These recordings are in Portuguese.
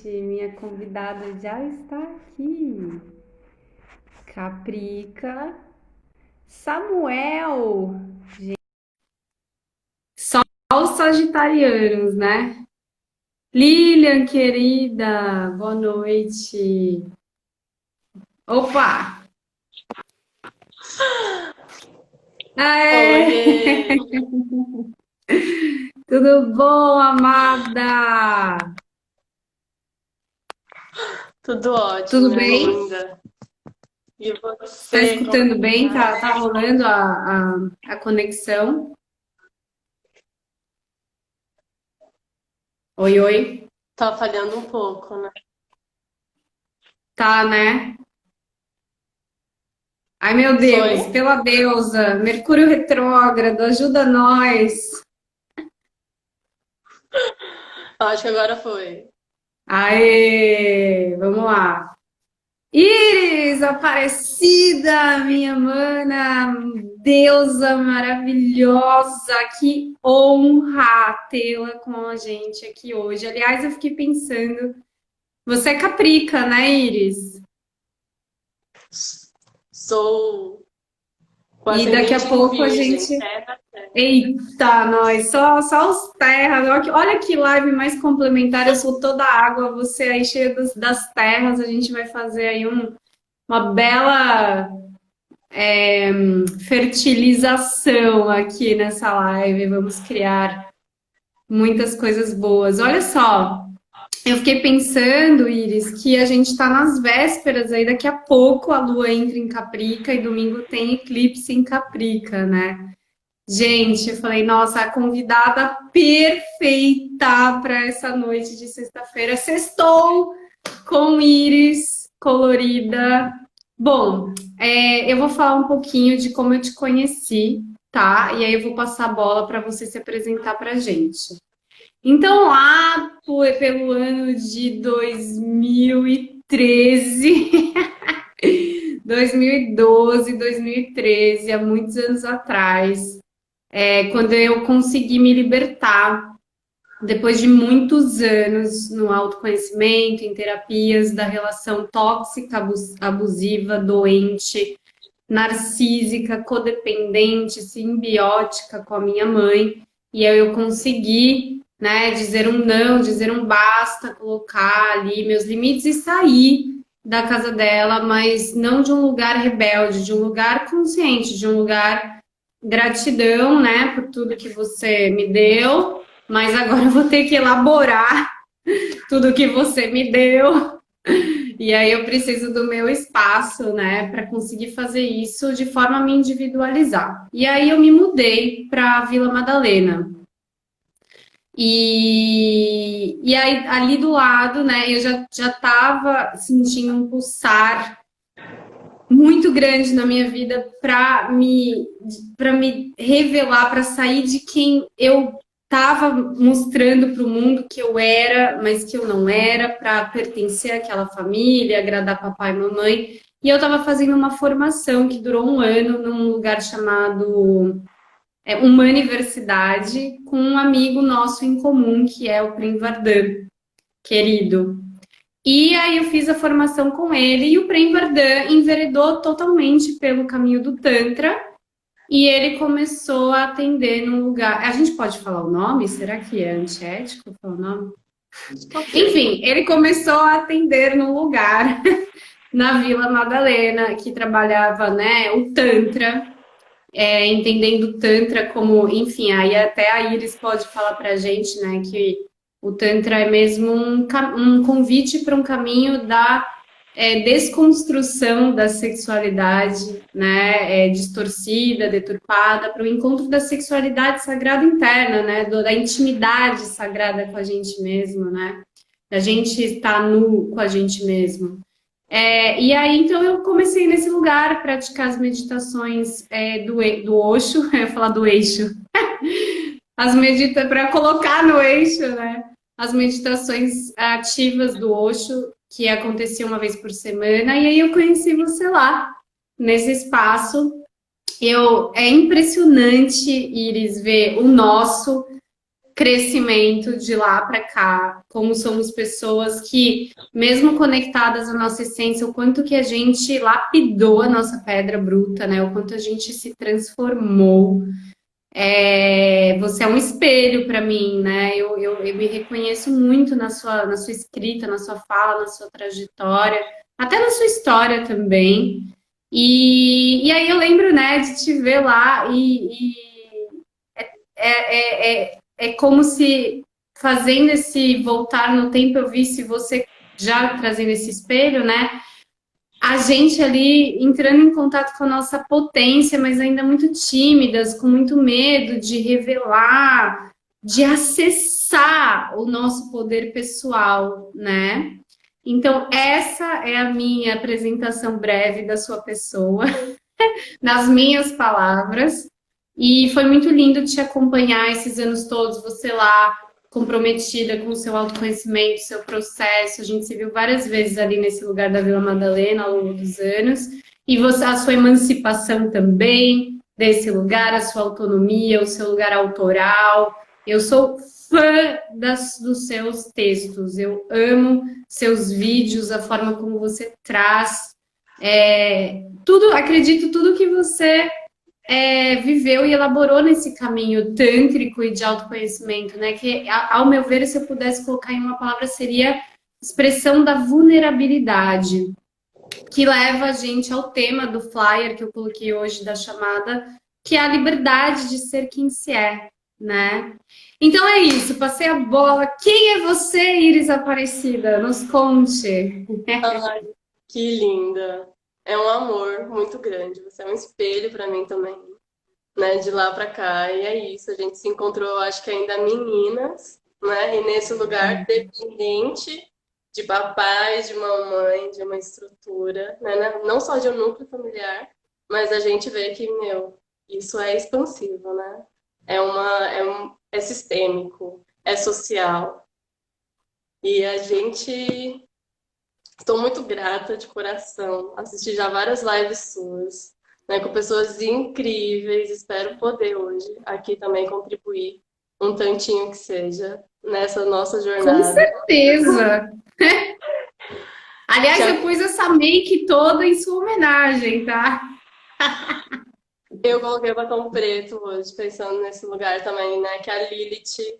gente, minha convidada já está aqui. Caprica Samuel. Só os sagitarianos, né? Lilian, querida, boa noite. Opa! Aê! Oiê! Tudo bom, amada? Tudo ótimo, Tudo minha bem? linda. E Tá você, como escutando que bem? tá? Tá rolando a conexão? Oi, oi. Tá falhando um pouco, né? Tá, né? Ai, meu Foi? Deus, pela deusa, Mercúrio retrógrado, ajuda nós. Acho que agora foi. Aê, vamos lá. Íris, Aparecida, minha mana, deusa maravilhosa, que honra tê-la com a gente aqui hoje. Aliás, eu fiquei pensando, você é caprica, né, Íris? Sou com E daqui a ascendente em pouco a virgem, gente. pé da terra. Eita, nós, só os terras. Olha que live mais complementar. Eu sou toda água, você aí cheia das terras. A gente vai fazer aí uma bela fertilização aqui nessa live. Vamos criar muitas coisas boas. Olha só, eu fiquei pensando, Iris, que a gente está nas vésperas aí. Daqui a pouco a lua entra em Caprica e domingo tem eclipse em Caprica, né? Gente, eu falei, nossa, a convidada perfeita para essa noite de sexta-feira. Sextou com Íris colorida. Bom, eu vou falar um pouquinho de como eu te conheci, tá? E aí eu vou passar a bola para você se apresentar para gente. Então, pelo ano de 2013, 2012, 2013, há muitos anos atrás, quando eu consegui me libertar, depois de muitos anos no autoconhecimento, em terapias, da relação tóxica, abusiva, doente, narcísica, codependente, simbiótica com a minha mãe, e aí eu consegui, né, dizer um não, dizer um basta, colocar ali meus limites e sair da casa dela, mas não de um lugar rebelde, de um lugar consciente, de um lugar gratidão, né, por tudo que você me deu, mas agora eu vou ter que elaborar tudo que você me deu. E aí eu preciso do meu espaço, né, para conseguir fazer isso de forma a me individualizar. E aí eu me mudei para Vila Madalena. E aí ali do lado, né, eu já estava sentindo um pulsar muito grande na minha vida para me revelar, para sair de quem eu estava mostrando para o mundo que eu era, mas que eu não era, para pertencer àquela família, agradar papai e mamãe. E eu estava fazendo uma formação que durou um ano num lugar chamado uma universidade com um amigo nosso em comum, que é o Prem Vardan, querido. E aí eu fiz a formação com ele e o Prem Vardan enveredou totalmente pelo caminho do Tantra e ele começou a atender num lugar. A gente pode falar o nome? Será que é antiético falar o nome? Ok. Enfim, ele começou a atender num lugar na Vila Madalena que trabalhava, né, o Tantra, entendendo o Tantra como, enfim, aí até a Iris pode falar pra gente, né, que o Tantra é mesmo um convite para um caminho da desconstrução da sexualidade, né, distorcida, deturpada, para o encontro da sexualidade sagrada interna, né, da intimidade sagrada com a gente mesmo, né, da gente estar nu com a gente mesmo. E aí, então, eu comecei nesse lugar a praticar as meditações do Osho, eu ia falar do eixo, as medita para colocar no eixo, né? As meditações ativas do Osho, que aconteciam uma vez por semana, e aí eu conheci você lá, nesse espaço. É impressionante, Iris, ver o nosso. crescimento de lá para cá, como somos pessoas que, mesmo conectadas à nossa essência, o quanto que a gente lapidou a nossa pedra bruta, né? O quanto a gente se transformou. Você é um espelho para mim, né? Eu me reconheço muito na sua escrita, na sua fala, na sua trajetória, até na sua história também. E aí eu lembro, né, de te ver lá é como se fazendo esse voltar no tempo eu visse você já trazendo esse espelho, né? A gente ali entrando em contato com a nossa potência, mas ainda muito tímidas, com muito medo de revelar, de acessar o nosso poder pessoal, né? Então, essa é a minha apresentação breve da sua pessoa, nas minhas palavras. E foi muito lindo te acompanhar esses anos todos, você lá comprometida com o seu autoconhecimento, seu processo. A gente se viu várias vezes ali nesse lugar da Vila Madalena ao longo dos anos. E você, a sua emancipação também desse lugar, a sua autonomia, o seu lugar autoral. Eu sou fã dos seus textos, eu amo seus vídeos, a forma como você traz. Tudo, acredito, tudo que você viveu e elaborou nesse caminho tântrico e de autoconhecimento, né? Que, ao meu ver, se eu pudesse colocar em uma palavra, seria expressão da vulnerabilidade, que leva a gente ao tema do flyer que eu coloquei hoje da chamada, que é a liberdade de ser quem se é, né? Então é isso, passei a bola. Quem é você, Iris Aparecida? Nos conte. Ai, que linda. É um amor muito grande. Você é um espelho para mim também, né? De lá para cá. E é isso. A gente se encontrou, acho que ainda meninas, né? E nesse lugar dependente de papai, de mamãe, de uma estrutura, né? Não só de um núcleo familiar, mas a gente vê que, meu, isso é expansivo, né? É sistêmico, é social. E a gente estou muito grata de coração. Assisti já várias lives suas, né, com pessoas incríveis. Espero poder hoje aqui também contribuir um tantinho que seja nessa nossa Com jornada. certeza. Aliás, Já eu pus essa make toda em sua homenagem, tá? eu coloquei o batom preto hoje, pensando nesse lugar também, né, que a Lilith,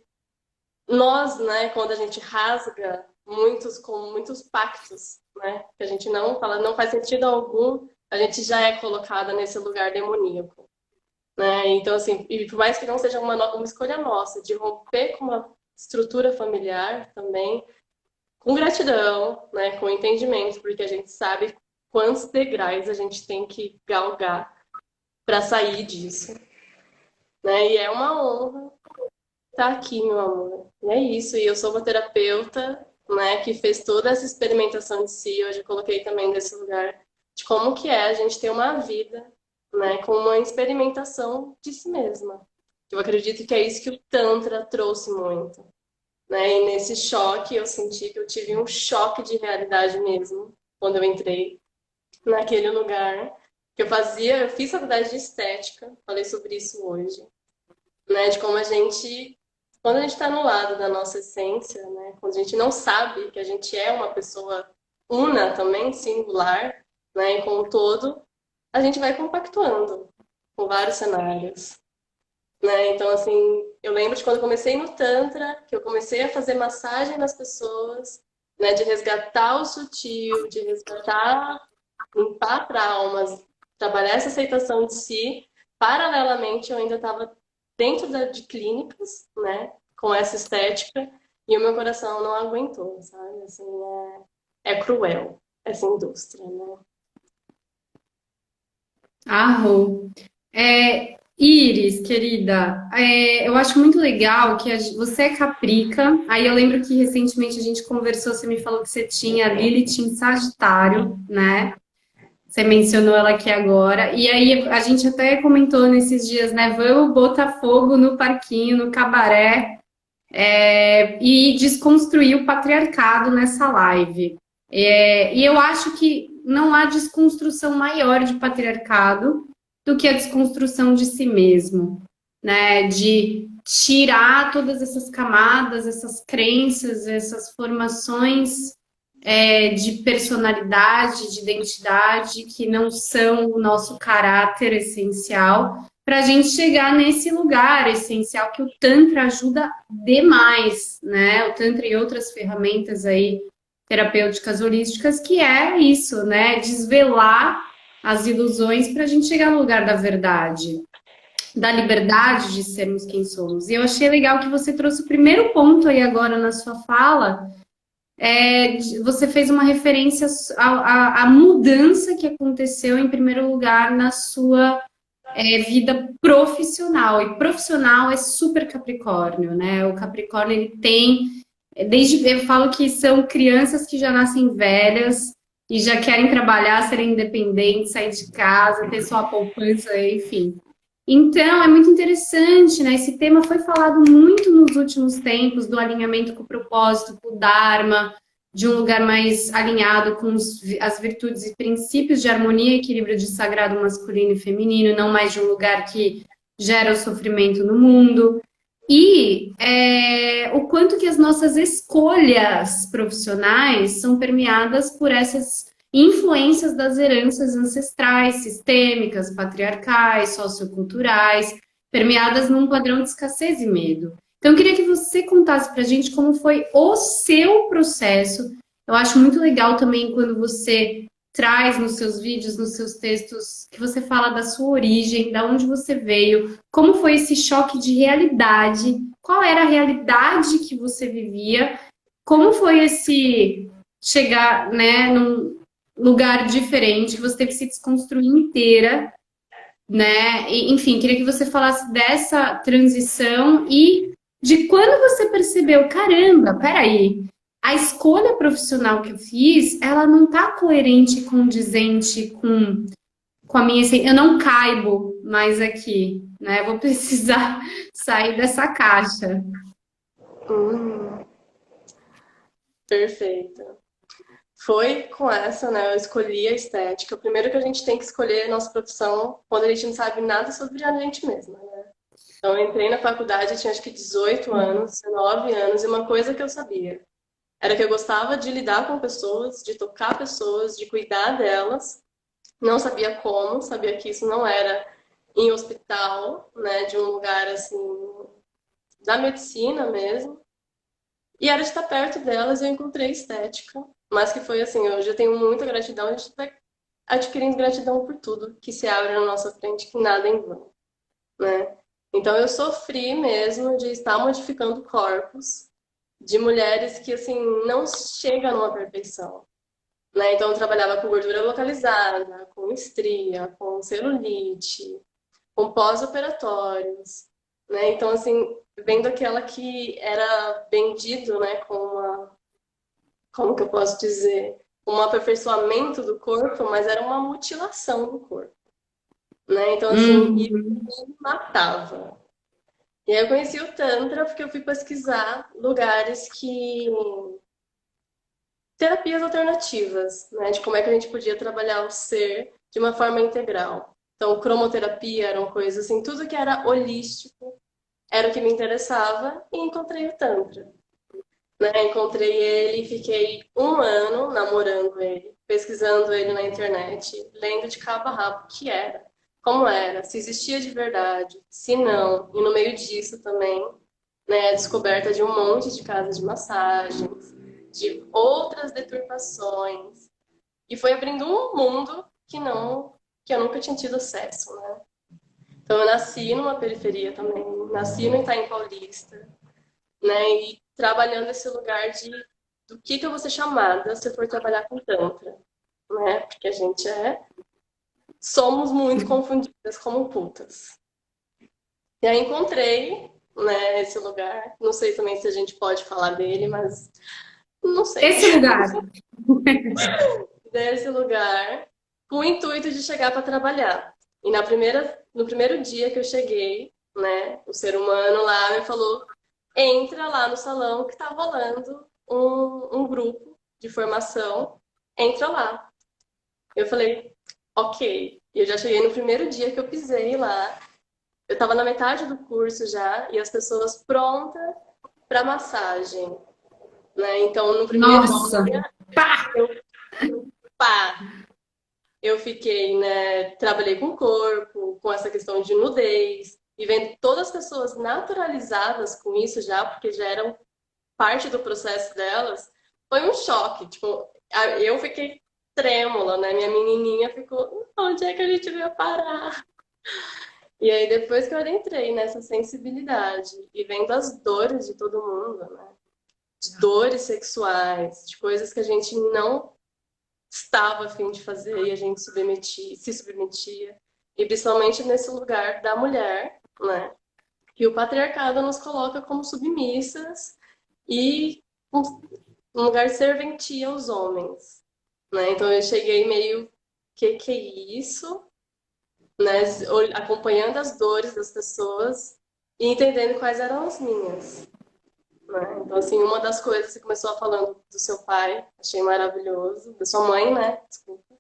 nós, né, quando a gente rasga muitos com muitos pactos, né, que a gente não fala, não faz sentido algum, a gente já é colocada nesse lugar demoníaco. Né? Então, assim, e por mais que não seja uma escolha nossa, de romper com uma estrutura familiar também, com gratidão, né? Com entendimento, porque a gente sabe quantos degraus a gente tem que galgar para sair disso. Né? E é uma honra estar aqui, meu amor. E é isso. E eu sou uma terapeuta, né, que fez toda essa experimentação de si. Hoje eu coloquei também nesse lugar de como que é a gente ter uma vida, né, com uma experimentação de si mesma. Eu acredito que é isso que o Tantra trouxe muito. Né? E nesse choque eu senti que eu tive um choque de realidade mesmo, quando eu entrei naquele lugar. Que eu fiz faculdade de estética, falei sobre isso hoje, né, de como a gente, quando a gente está no lado da nossa essência, né, quando a gente não sabe que a gente é uma pessoa una também, singular, né, e com o todo, a gente vai compactuando com vários cenários. Né? Então, assim, eu lembro de quando eu comecei no Tantra, que eu comecei a fazer massagem nas pessoas, né, de resgatar o sutil, de resgatar, limpar traumas, trabalhar essa aceitação de si. Paralelamente, eu ainda estava dentro de clínicas, né, com essa estética, e o meu coração não aguentou, sabe? Assim, é cruel essa indústria, né? Arro. Iris, querida, eu acho muito legal que você é Caprica. Aí eu lembro que recentemente a gente conversou, você me falou que você tinha Lilith em Sagitário, né? Você mencionou ela aqui agora. E aí a gente até comentou nesses dias, né? Vamos botar fogo no parquinho, no cabaré, e desconstruir o patriarcado nessa live. E eu acho que não há desconstrução maior de patriarcado do que a desconstrução de si mesmo, né? De tirar todas essas camadas, essas crenças, essas formações de personalidade, de identidade, que não são o nosso caráter essencial, para a gente chegar nesse lugar essencial que o Tantra ajuda demais, né? O Tantra e outras ferramentas aí terapêuticas holísticas, que é isso, né? Desvelar as ilusões para a gente chegar no lugar da verdade, da liberdade de sermos quem somos. E eu achei legal que você trouxe o primeiro ponto aí agora na sua fala. Você fez uma referência à mudança que aconteceu, em primeiro lugar, na sua vida profissional. E profissional é super Capricórnio, né? O Capricórnio, ele tem... Desde, eu falo que são crianças que já nascem velhas e já querem trabalhar, serem independentes, sair de casa, ter sua poupança, enfim. Então, é muito interessante, né? Esse tema foi falado muito nos últimos tempos, do alinhamento com o propósito, com o Dharma, de um lugar mais alinhado com as virtudes e princípios de harmonia e equilíbrio de sagrado masculino e feminino, não mais de um lugar que gera o sofrimento no mundo. E o quanto que as nossas escolhas profissionais são permeadas por essas influências das heranças ancestrais, sistêmicas, patriarcais, socioculturais, permeadas num padrão de escassez e medo. Então, eu queria que você contasse para a gente como foi o seu processo. Eu acho muito legal também quando você traz nos seus vídeos, nos seus textos, que você fala da sua origem, da onde você veio, como foi esse choque de realidade, qual era a realidade que você vivia, como foi esse chegar, né, num lugar diferente, que você teve que se desconstruir inteira, né? E, enfim, queria que você falasse dessa transição e de quando você percebeu, caramba, peraí, a escolha profissional que eu fiz, ela não tá coerente, condizente com a minha essência. Eu não caibo mais aqui, né? Eu vou precisar sair dessa caixa. Hum, perfeito. Foi com essa, né? Eu escolhi a estética. O primeiro que a gente tem que escolher é a nossa profissão quando a gente não sabe nada sobre a gente mesma, né? Então, eu entrei na faculdade, eu tinha acho que 18 anos, 19 anos, e uma coisa que eu sabia era que eu gostava de lidar com pessoas, de tocar pessoas, de cuidar delas. Não sabia como, sabia que isso não era em hospital, né? De um lugar assim, da medicina mesmo. E era de estar perto delas e eu encontrei estética. Mas que foi assim, hoje eu tenho muita gratidão, a gente vai adquirindo gratidão por tudo que se abre na nossa frente, que nada é em vão, né? Então eu sofri mesmo de estar modificando corpos de mulheres que assim não chegam numa perfeição, né? Então eu trabalhava com gordura localizada, com estria, com celulite, com pós-operatórios, né? Então assim, vendo aquela que era vendido, né, com uma, como que eu posso dizer, um aperfeiçoamento do corpo, mas era uma mutilação do corpo, né? Então assim, isso Uhum. me matava. E aí eu conheci o Tantra porque eu fui pesquisar lugares que terapias alternativas, né, de como é que a gente podia trabalhar o ser de uma forma integral. Então, cromoterapia eram coisas assim, tudo que era holístico era o que me interessava e encontrei o Tantra. Né? Encontrei ele e fiquei um ano namorando ele, pesquisando ele na internet, lendo de cabo a rabo o que era, como era, se existia de verdade, se não, e no meio disso também, né, a descoberta de um monte de casas de massagens, de outras deturpações, e foi abrindo um mundo que eu nunca tinha tido acesso, né? Então eu nasci numa periferia também, nasci no Itaim Paulista, né? E trabalhando esse lugar de do que eu vou ser chamada se eu for trabalhar com Tantra, né? Porque a gente somos muito confundidas como putas. E aí encontrei, né, esse lugar. Não sei também se a gente pode falar dele, mas não sei. Esse lugar. Desse lugar com o intuito de chegar para trabalhar. E no primeiro dia que eu cheguei, né, o ser humano lá me falou: entra lá no salão que tá rolando um grupo de formação, entra lá. Eu falei, ok. E eu já cheguei no primeiro dia que eu pisei lá. Eu estava na metade do curso já e as pessoas prontas para massagem, né? Então, no primeiro Nossa! dia, Pá! eu, pá, eu fiquei, né? Trabalhei com o corpo, com essa questão de nudez, e vendo todas as pessoas naturalizadas com isso já, porque já eram parte do processo delas, foi um choque. Tipo, eu fiquei trêmula, né? Minha menininha ficou, onde é que a gente veio parar? E aí, depois que eu entrei nessa sensibilidade e vendo as dores de todo mundo, né? De dores sexuais, de coisas que a gente não estava a fim de fazer e a gente se submetia. E principalmente nesse lugar da mulher, né? Que o patriarcado nos coloca como submissas e um lugar serventia aos homens, né? Então eu cheguei meio, que é isso? Né? Acompanhando as dores das pessoas e entendendo quais eram as minhas. Né? Então, assim, uma das coisas que você começou falando do seu pai, achei maravilhoso, da sua mãe, né? Desculpa.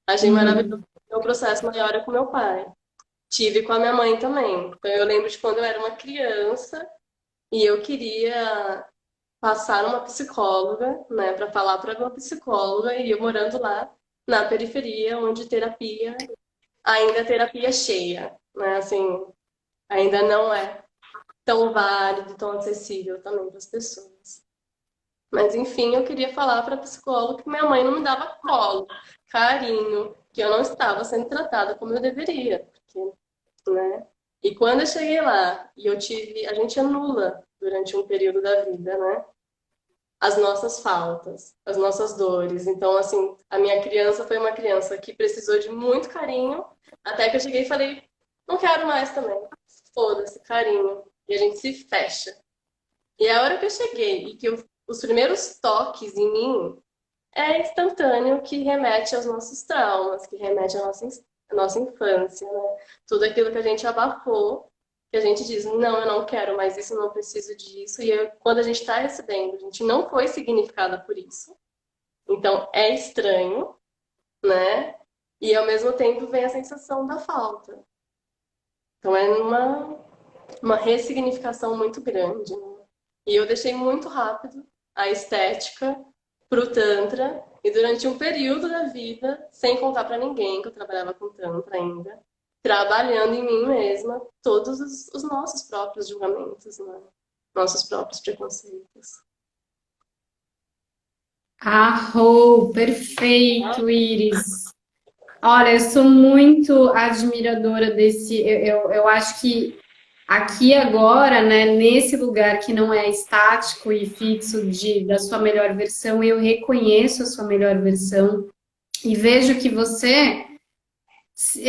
Achei maravilhoso. O processo maior é com meu pai. Tive com a minha mãe também. Então, eu lembro de quando eu era uma criança e eu queria passar numa psicóloga, né, para falar para uma psicóloga, e eu morando lá na periferia, onde terapia ainda é terapia cheia, né? Assim, ainda não é tão válido, tão acessível também para as pessoas. Mas enfim, eu queria falar para a psicóloga que minha mãe não me dava colo, carinho, que eu não estava sendo tratada como eu deveria, porque, né? E quando eu cheguei lá e eu tive, a gente anula durante um período da vida, né? As nossas faltas, as nossas dores. Então, assim, a minha criança foi uma criança que precisou de muito carinho, até que eu cheguei e falei, não quero mais também. Foda-se, carinho. E a gente se fecha. E a hora que eu cheguei e que os primeiros toques em mim é instantâneo que remete aos nossos traumas, que remete à nossa infância, né? Tudo aquilo que a gente abafou, que a gente diz, não, eu não quero mais isso, eu não preciso disso. E quando a gente está recebendo, a gente não foi significada por isso. Então é estranho, né? E ao mesmo tempo vem a sensação da falta. Então é uma ressignificação muito grande, né? E eu deixei muito rápido a estética pro Tantra, e durante um período da vida, sem contar para ninguém que eu trabalhava com Tantra ainda, trabalhando em mim mesma todos os nossos próprios julgamentos, né? Nossos próprios preconceitos. Arrou, perfeito, Iris. Olha, eu sou muito admiradora desse. Eu acho que aqui agora, né, nesse lugar que não é estático e fixo da sua melhor versão, eu reconheço a sua melhor versão e vejo que você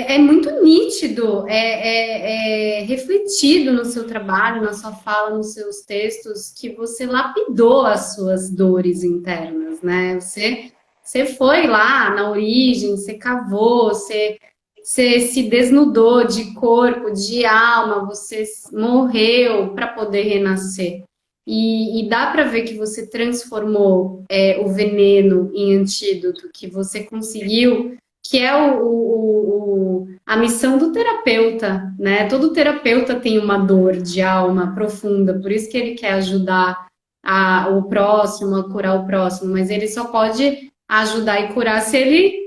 é muito nítido, é refletido no seu trabalho, na sua fala, nos seus textos, que você lapidou as suas dores internas, né? Você foi lá na origem, você cavou, você se desnudou de corpo, de alma, você morreu para poder renascer. E dá para ver que você transformou o veneno em antídoto, que você conseguiu, que é a missão do terapeuta, né? Todo terapeuta tem uma dor de alma profunda, por isso que ele quer ajudar o próximo, a curar o próximo, mas ele só pode ajudar e curar se ele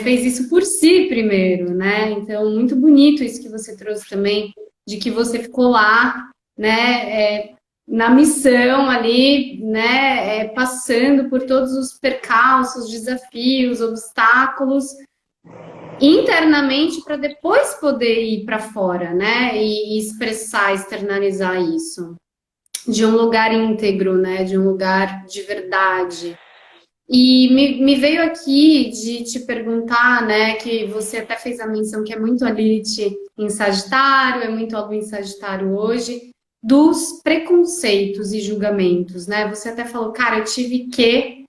fez isso por si primeiro, né? Então, muito bonito isso que você trouxe também, de que você ficou lá, né? Na missão ali, né? Passando por todos os percalços, desafios, obstáculos, internamente para depois poder ir para fora, né? E expressar, externalizar isso de um lugar íntegro, né? De um lugar de verdade. E me veio aqui de te perguntar, né, que você até fez a menção que é muito a Lilith em Sagitário, é muito a Lua em Sagitário hoje, dos preconceitos e julgamentos, né? Você até falou, cara, eu tive que,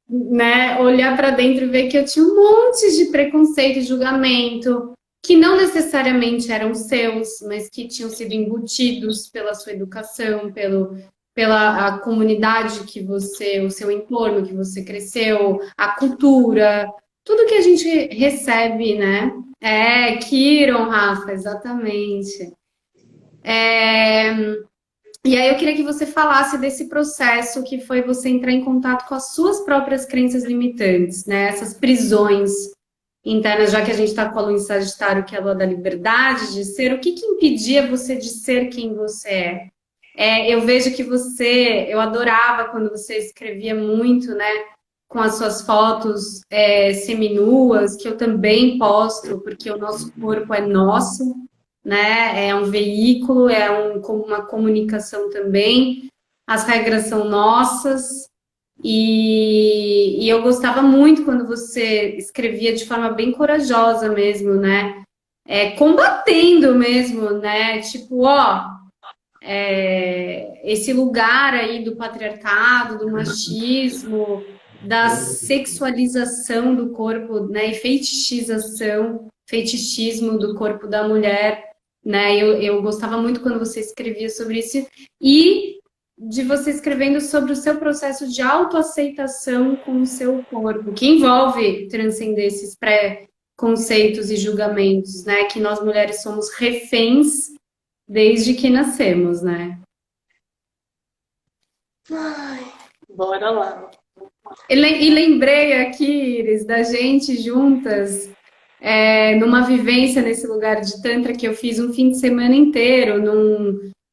né, olhar para dentro e ver que eu tinha um monte de preconceito e julgamento que não necessariamente eram seus, mas que tinham sido embutidos pela sua educação, pela a comunidade que você, o seu entorno que você cresceu, a cultura, tudo que a gente recebe, né? Kiron, Rafa, exatamente. É, e aí eu queria que você falasse desse processo que foi você entrar em contato com as suas próprias crenças limitantes, né? Essas prisões internas, já que a gente está com a lua em Sagitário, que é a lua da liberdade de ser, o que que impedia você de ser quem você é? Eu vejo que eu adorava quando você escrevia muito, né? Com as suas fotos seminuas, que eu também posto, porque o nosso corpo é nosso, né? É um veículo, uma comunicação também. As regras são nossas. E eu gostava muito quando você escrevia de forma bem corajosa mesmo, né? Combatendo mesmo, né? Tipo, ó, esse lugar aí do patriarcado, do machismo, da sexualização do corpo, né, e fetichismo do corpo da mulher, né? Eu gostava muito quando você escrevia sobre isso e de você escrevendo sobre o seu processo de autoaceitação com o seu corpo, que envolve transcender esses pré-conceitos e julgamentos, né? Que nós mulheres somos reféns desde que nascemos, né? Ai, bora lá. E lembrei aqui, Iris, da gente juntas, numa vivência nesse lugar de Tantra que eu fiz um fim de semana inteiro,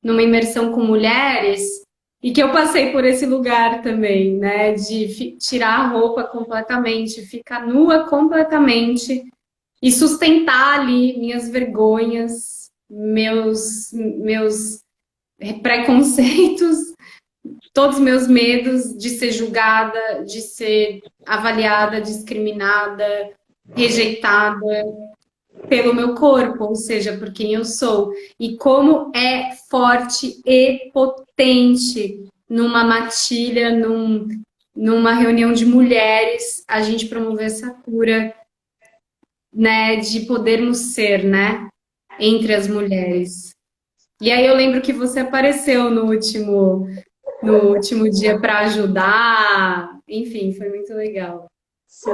numa imersão com mulheres, e que eu passei por esse lugar também, né? De tirar a roupa completamente, ficar nua completamente e sustentar ali minhas vergonhas, meus preconceitos, todos os meus medos de ser julgada, de ser avaliada, discriminada, rejeitada pelo meu corpo, ou seja, por quem eu sou. E como é forte e potente numa matilha, numa reunião de mulheres, a gente promover essa cura, né, de podermos ser, né, entre as mulheres. E aí eu lembro que você apareceu no último dia para ajudar. Enfim, foi muito legal. Sim,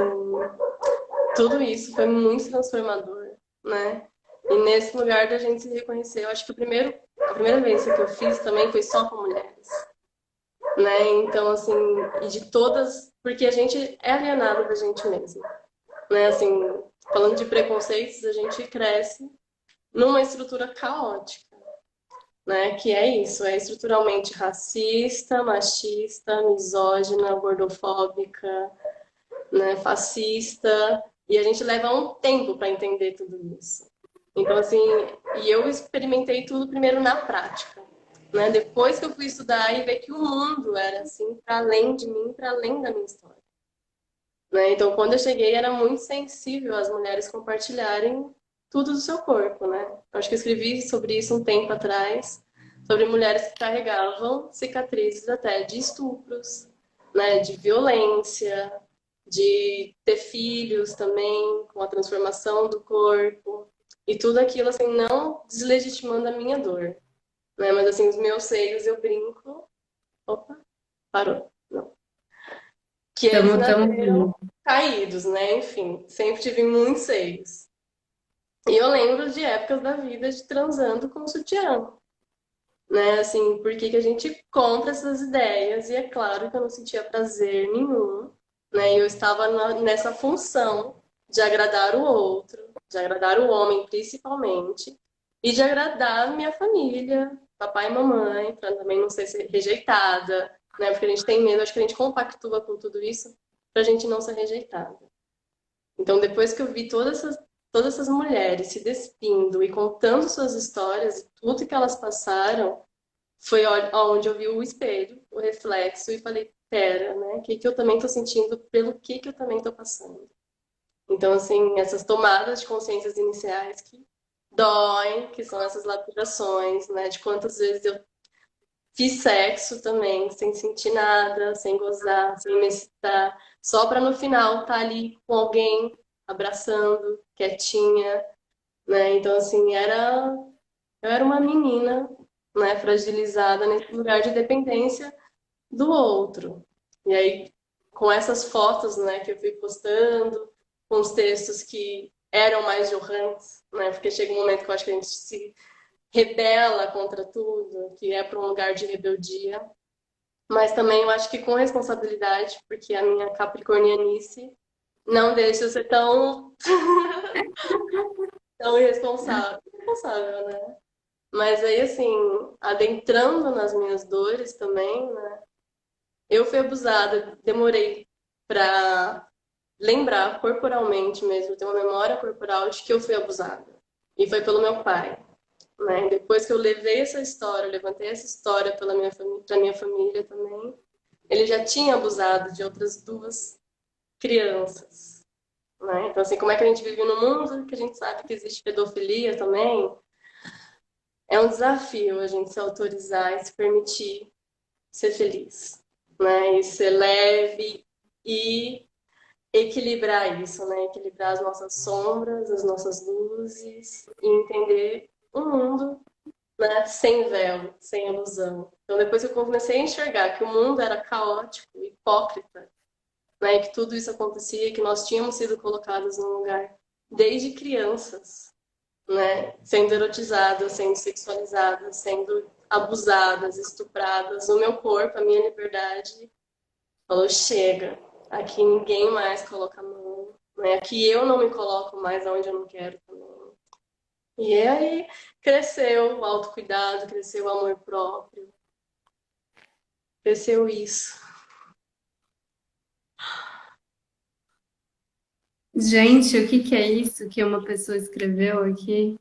tudo isso foi muito transformador, né? E nesse lugar da gente se reconhecer, eu acho que a primeira vez que eu fiz também foi só com mulheres, né? Então, assim, e de todas, porque a gente é alienado da gente mesmo, né? Assim, falando de preconceitos, a gente cresce numa estrutura caótica, né? Que é isso, é estruturalmente racista, machista, misógina, gordofóbica, né? Fascista, e a gente leva um tempo para entender tudo isso. Então, assim, e eu experimentei tudo primeiro na prática, né? Depois que eu fui estudar e ver que o mundo era assim, para além de mim, para além da minha história. Né? Então, quando eu cheguei, era muito sensível as mulheres compartilharem tudo do seu corpo, né? Eu acho que eu escrevi sobre isso um tempo atrás, sobre mulheres que carregavam cicatrizes até de estupros, né? De violência, de ter filhos também, com a transformação do corpo, e tudo aquilo, assim, não deslegitimando a minha dor, né? Mas, assim, os meus seios, eu brinco. Opa, parou. Não. Que eles Tamo nasceram junto. caídos, né? Enfim, sempre tive muitos seios. E eu lembro de épocas da vida de transando com sutiã, né? Assim, por que que a gente compra essas ideias? E é claro que eu não sentia prazer nenhum, né? E eu estava nessa função de agradar o outro, de agradar o homem principalmente, e de agradar minha família, papai e mamãe, para também não ser rejeitada, né? Porque a gente tem medo, acho que a gente compactua com tudo isso para a gente não ser rejeitada. Então, depois que eu vi todas essas mulheres se despindo e contando suas histórias e tudo que elas passaram, foi onde eu vi o espelho, o reflexo, e falei, pera, né? O que que eu também tô sentindo, pelo que eu também tô passando. Então, assim, essas tomadas de consciências iniciais que doem, que são essas lapidações, né? De quantas vezes eu fiz sexo também, sem sentir nada, sem gozar, sem me excitar, só para no final estar ali com alguém, abraçando, quietinha, né? Então, assim, eu era uma menina, né, fragilizada nesse lugar de dependência do outro. E aí, com essas fotos, né, que eu fui postando, com os textos que eram mais jorrantes, né? Porque chega um momento que eu acho que a gente se rebela contra tudo, que é para um lugar de rebeldia. Mas também eu acho que com responsabilidade, porque a minha capricornianice não deixa eu ser tão irresponsável, né? Mas aí, assim, adentrando nas minhas dores também, né? Eu fui abusada, demorei para lembrar corporalmente mesmo, ter uma memória corporal de que eu fui abusada. E foi pelo meu pai, né? Depois que eu levei essa história, eu levantei essa história pela minha família também, ele já tinha abusado de outras duas crianças, né? Então, assim, como é que a gente vive no mundo que a gente sabe que existe pedofilia também? É um desafio a gente se autorizar e se permitir ser feliz, né? E ser leve e equilibrar isso, né? Equilibrar as nossas sombras, as nossas luzes e entender o mundo, né? Sem véu, sem ilusão. Então, depois que eu comecei a enxergar que o mundo era caótico, hipócrita, né? Que tudo isso acontecia, que nós tínhamos sido colocados num lugar desde crianças, né? Sendo erotizadas, sendo sexualizadas, sendo abusadas, estupradas. O meu corpo, a minha liberdade, falou: chega, aqui ninguém mais coloca a mão, né? Aqui eu não me coloco mais aonde eu não quero também. E aí cresceu o autocuidado, cresceu o amor próprio, cresceu isso. Gente, o que que é isso que uma pessoa escreveu aqui?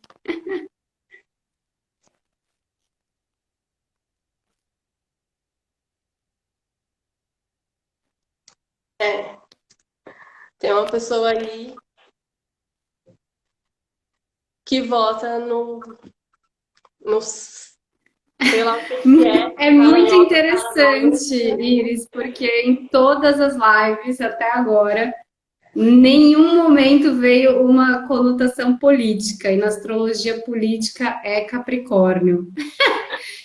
É, tem uma pessoa aí que vota no sei lá o que é, É tá muito em outra cara interessante, Iris, porque em todas as lives até agora, em nenhum momento veio uma conotação política, e na astrologia política é Capricórnio.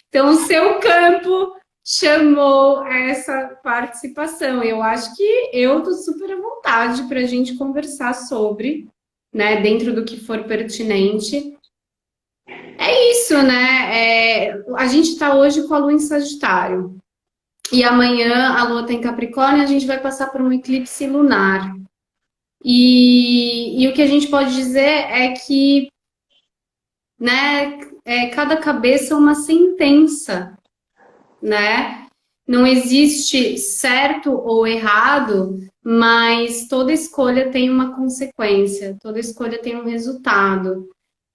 Então, o seu campo chamou essa participação. Eu acho que eu estou super à vontade para a gente conversar sobre, né, dentro do que for pertinente. É isso, né? A gente está hoje com a Lua em Sagitário. E amanhã a Lua está em Capricórnio, a gente vai passar por um eclipse lunar. E o que a gente pode dizer é que, né, cada cabeça é uma sentença, né? Não existe certo ou errado, mas toda escolha tem uma consequência, toda escolha tem um resultado.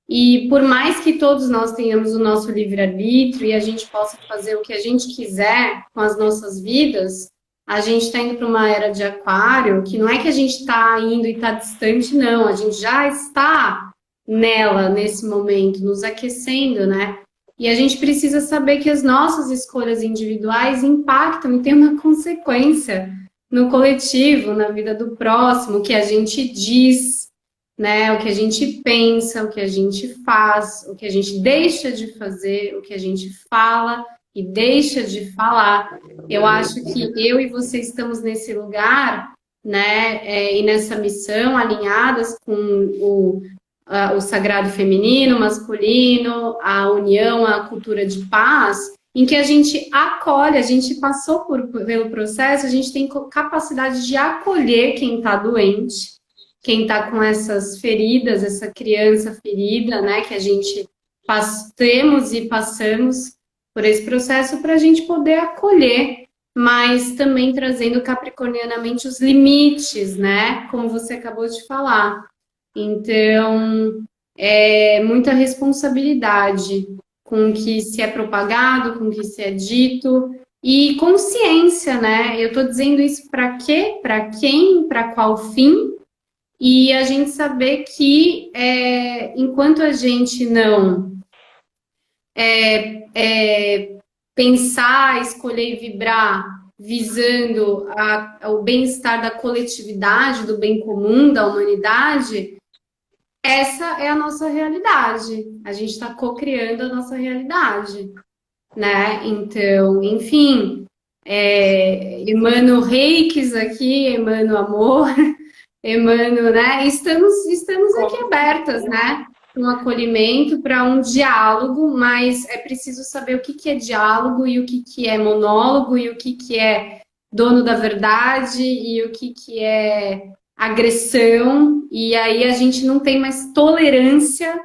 E por mais que todos nós tenhamos o nosso livre-arbítrio e a gente possa fazer o que a gente quiser com as nossas vidas, a gente está indo para uma era de aquário, que não é que a gente está indo e está distante, não, a gente já está nela nesse momento, nos aquecendo, né? E a gente precisa saber que as nossas escolhas individuais impactam e têm uma consequência no coletivo, na vida do próximo, o que a gente diz, né? O que a gente pensa, o que a gente faz, o que a gente deixa de fazer, o que a gente fala e deixa de falar. Eu acho que eu e você estamos nesse lugar, né? E nessa missão alinhadas com o sagrado feminino, masculino, a união, a cultura de paz, em que a gente acolhe, a gente passou pelo processo, a gente tem capacidade de acolher quem está doente, quem está com essas feridas, essa criança ferida, né, que a gente temos e passamos por esse processo para a gente poder acolher, mas também trazendo capricornianamente os limites, né, como você acabou de falar. Então, é muita responsabilidade com o que se é propagado, com o que se é dito, e consciência, né? Eu estou dizendo isso para quê? Para quem? Para qual fim? E a gente saber que enquanto a gente não pensar, escolher e vibrar visando o bem-estar da coletividade, do bem comum, da humanidade, essa é a nossa realidade. A gente está co-criando a nossa realidade, né? Então, enfim, emano reikis aqui, emano amor, Emmanuel, né? Estamos aqui abertas, né? Um acolhimento para um diálogo, mas é preciso saber o que que é diálogo e o que que é monólogo e o que é dono da verdade e o que é agressão. E aí a gente não tem mais tolerância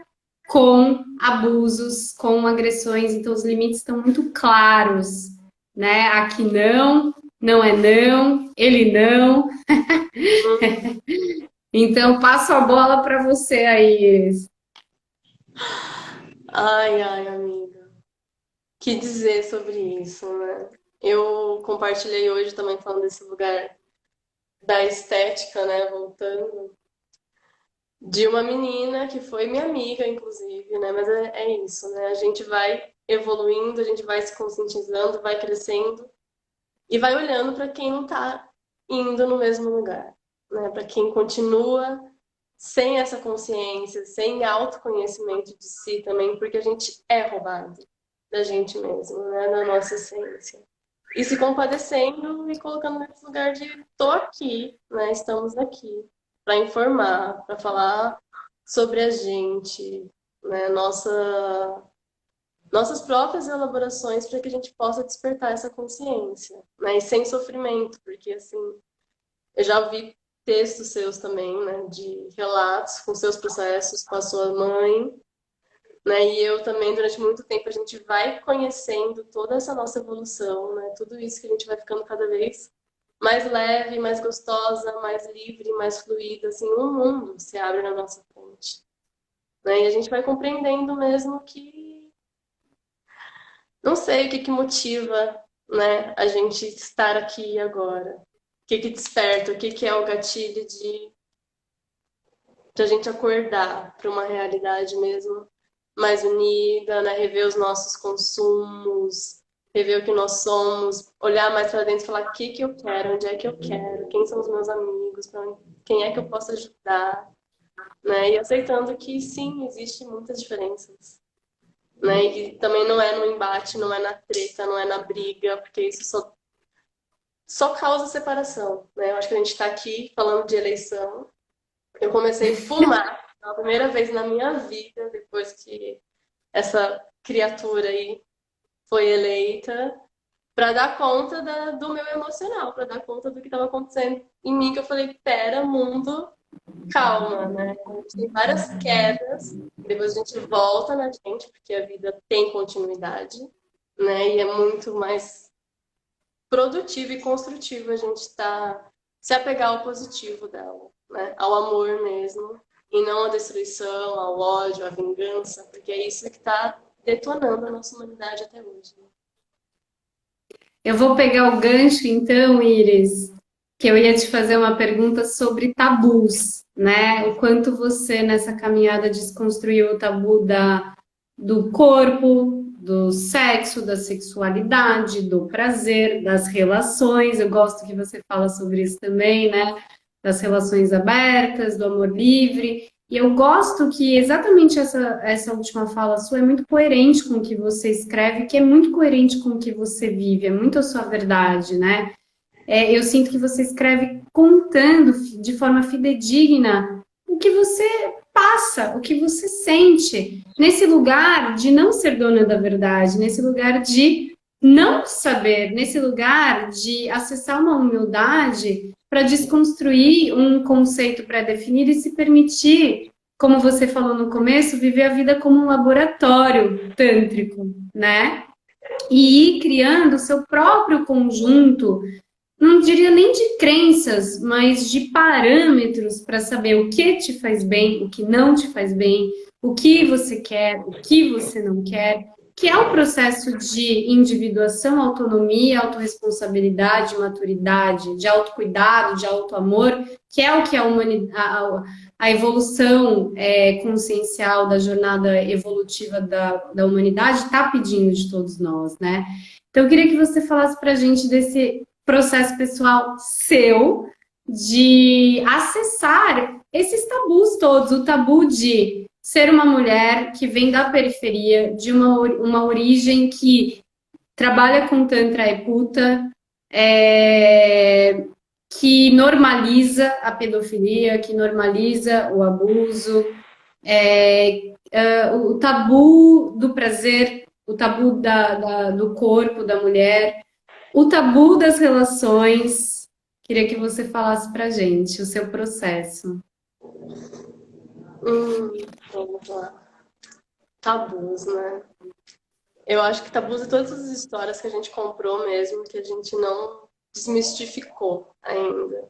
com abusos, com agressões, então os limites estão muito claros, né? Aqui não, não é não, ele não. Então, passo a bola para você aí, Iris. Ai, ai, amiga. Que dizer sobre isso, né? Eu compartilhei hoje também falando desse lugar da estética, né? Voltando, de uma menina que foi minha amiga, inclusive, né? Mas é isso, né? A gente vai evoluindo, a gente vai se conscientizando, vai crescendo e vai olhando para quem não tá indo no mesmo lugar, né? Para quem continua sem essa consciência, sem autoconhecimento de si também, porque a gente é roubado da gente mesmo, né? Da nossa essência. E se compadecendo e colocando nesse lugar de tô aqui, né? Estamos aqui para informar, para falar sobre a gente, né? Nossas próprias elaborações para que a gente possa despertar essa consciência, né? E sem sofrimento, porque assim, eu já ouvi textos seus também, né? De relatos com seus processos com a sua mãe, né? E eu também, durante muito tempo, a gente vai conhecendo toda essa nossa evolução, né? Tudo isso que a gente vai ficando cada vez mais leve, mais gostosa, mais livre, mais fluida, assim, um mundo se abre na nossa frente, né? E a gente vai compreendendo mesmo que, não sei o que que motiva, né, a gente estar aqui e agora. O que que desperta, o que que é o gatilho de a gente acordar para uma realidade mesmo mais unida, né? Rever os nossos consumos, rever o que nós somos, olhar mais para dentro e falar o que que eu quero, onde é que eu quero, quem são os meus amigos, quem é que eu posso ajudar, né? E aceitando que sim, existem muitas diferenças, né? E também não é no embate, não é na treta, não é na briga, porque isso só causa separação, né? Eu acho que a gente está aqui falando de eleição. Eu comecei a fumar pela primeira vez na minha vida, depois que essa criatura aí foi eleita, para dar conta do meu emocional, para dar conta do que estava acontecendo em mim, que eu falei, pera, mundo, calma, né? A gente tem várias quedas, depois a gente volta na gente, porque a vida tem continuidade, né? E é muito mais produtivo e construtivo a gente se apegar ao positivo dela, né? Ao amor mesmo, e não à destruição, ao ódio, à vingança, porque é isso que está detonando a nossa humanidade até hoje. Né? Eu vou pegar o gancho, então, Iris, que eu ia te fazer uma pergunta sobre tabus, né? O quanto você, nessa caminhada, desconstruiu o tabu do corpo, do sexo, da sexualidade, do prazer, das relações. Eu gosto que você fala sobre isso também, né? Das relações abertas, do amor livre. E eu gosto que exatamente essa última fala sua é muito coerente com o que você escreve, que é muito coerente com o que você vive, é muito a sua verdade, né? Eu sinto que você escreve contando de forma fidedigna o que você passa, o que você sente, nesse lugar de não ser dona da verdade, nesse lugar de não saber, nesse lugar de acessar uma humildade para desconstruir um conceito pré-definido e se permitir, como você falou no começo, viver a vida como um laboratório tântrico, né? E ir criando o seu próprio conjunto, não diria nem de crenças, mas de parâmetros para saber o que te faz bem, o que não te faz bem, o que você quer, o que você não quer, que é um processo de individuação, autonomia, autorresponsabilidade, maturidade, de autocuidado, de autoamor, que é o que a evolução consciencial da jornada evolutiva da humanidade está pedindo de todos nós, né? Então, eu queria que você falasse para a gente desse processo pessoal seu de acessar esses tabus todos, o tabu de ser uma mulher que vem da periferia, de uma origem que trabalha com Tantra e Puta, que normaliza a pedofilia, que normaliza o abuso, o tabu do prazer, o tabu do corpo da mulher, o tabu das relações. Queria que você falasse pra gente o seu processo. Vamos lá. Tabus, né? Eu acho que tabus é todas as histórias que a gente comprou mesmo, que a gente não desmistificou ainda,